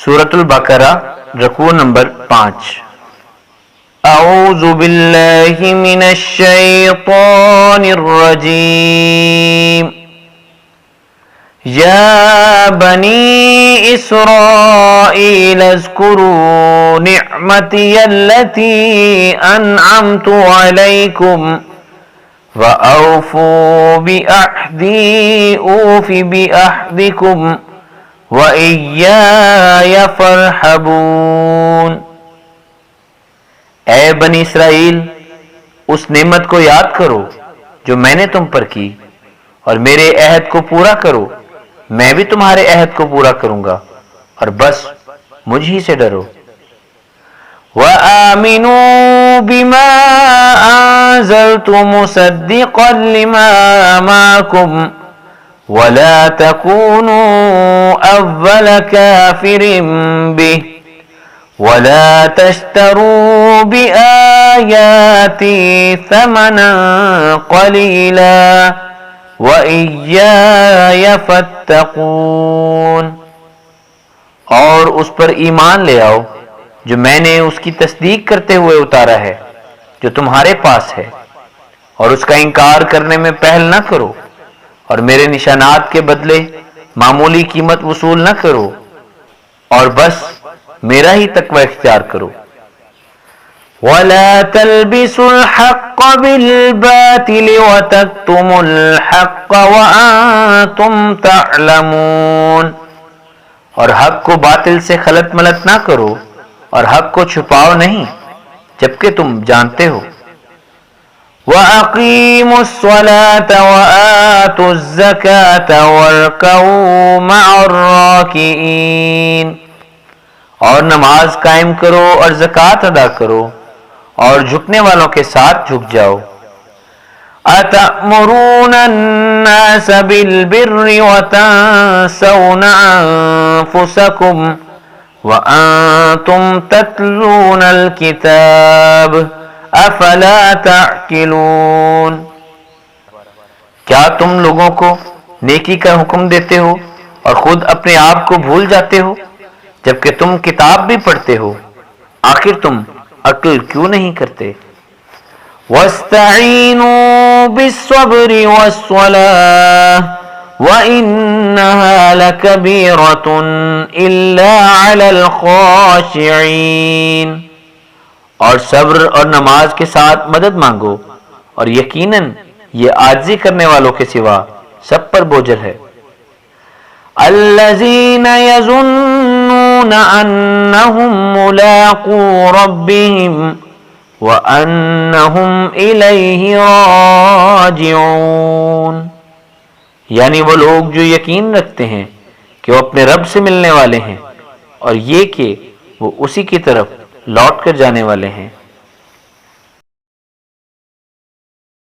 سورۃ البقرہ رکوع نمبر 5۔ اعوذ باللہ من الشیطان الرجیم۔ یا بنی اسرائیل اذکروا نعمتی التي انعمت علیکم وَأَوْفُوا بِعَهْدِي أُوفِ بِعَهْدِكُمْ وَإِيَّايَ فَارْحَبُونِ۔ اے بنی اسرائیل، اس نعمت کو یاد کرو جو میں نے تم پر کی، اور میرے عہد کو پورا کرو، میں بھی تمہارے عہد کو پورا کروں گا، اور بس مجھ ہی سے ڈرو۔ وَآمِنُوا بِمَا أَنزَلْتُ مُصَدِّقًا لِمَا مَعَكُمْ وَلَا تَكُونُوا أَوَّلَ كَافِرٍ بِهِ وَلَا تَشْتَرُوا بِآيَاتِي ثَمَنًا قَلِيلًا وَإِيَّايَ فَاتَّقُونِ۔ اور اس پر ایمان لے آؤ جو میں نے اس کی تصدیق کرتے ہوئے اتارا ہے جو تمہارے پاس ہے، اور اس کا انکار کرنے میں پہل نہ کرو، اور میرے نشانات کے بدلے معمولی قیمت وصول نہ کرو، اور بس میرا ہی تقوی اختیار کرو۔ وَلَا تَلْبِسُوا الْحَقَّ بِالْبَاطِلِ وَتَكْتُمُوا الْحَقَّ وَأَنْتُمْ تَعْلَمُونَ۔ اور حق کو باطل سے خلط ملط نہ کرو، اور حق کو چھپاؤ نہیں جبکہ تم جانتے ہو۔ وَأَقِيمُوا الصَّلَاةَ وَآتُوا الزَّكَاةَ وَارْكَعُوا مَعَ الرَّاكِعِينَ۔ اور نماز قائم کرو اور زکوٰۃ ادا کرو، اور جھکنے والوں کے ساتھ جھک جاؤ۔ أَتَأْمُرُونَ النَّاسَ بِالْبِرِّ وَتَنْسَوْنَ أَنفُسَكُمْ وَأَنْتُمْ تَتْلُونَ الْكِتَابَ أَفَلَا تَعْقِلُونَ۔ کیا تم لوگوں کو نیکی کا حکم دیتے ہو اور خود اپنے آپ کو بھول جاتے ہو جبکہ تم کتاب بھی پڑھتے ہو؟ آخر تم عقل کیوں نہیں کرتے؟ وَاسْتَعِینُوا بِالصَّبْرِ وَالصَّلَاةِ وَإِنَّهَا لَكَبِیرَةٌ إِلَّا عَلَى الْخَاشِعِینَ۔ اور صبر اور نماز کے ساتھ مدد مانگو، اور یقیناً یہ عاجزی کرنے والوں کے سوا سب پر بوجھل ہے۔ الَّذِینَ یَظُنُّونَ أَنَّهُم مُّلَاقُو رَبِّهِمْ وَأَنَّهُمْ إِلَيْهِ رَاجِعُونَ۔ یعنی وہ لوگ جو یقین رکھتے ہیں کہ وہ اپنے رب سے ملنے والے ہیں، اور یہ کہ وہ اسی کی طرف لوٹ کر جانے والے ہیں۔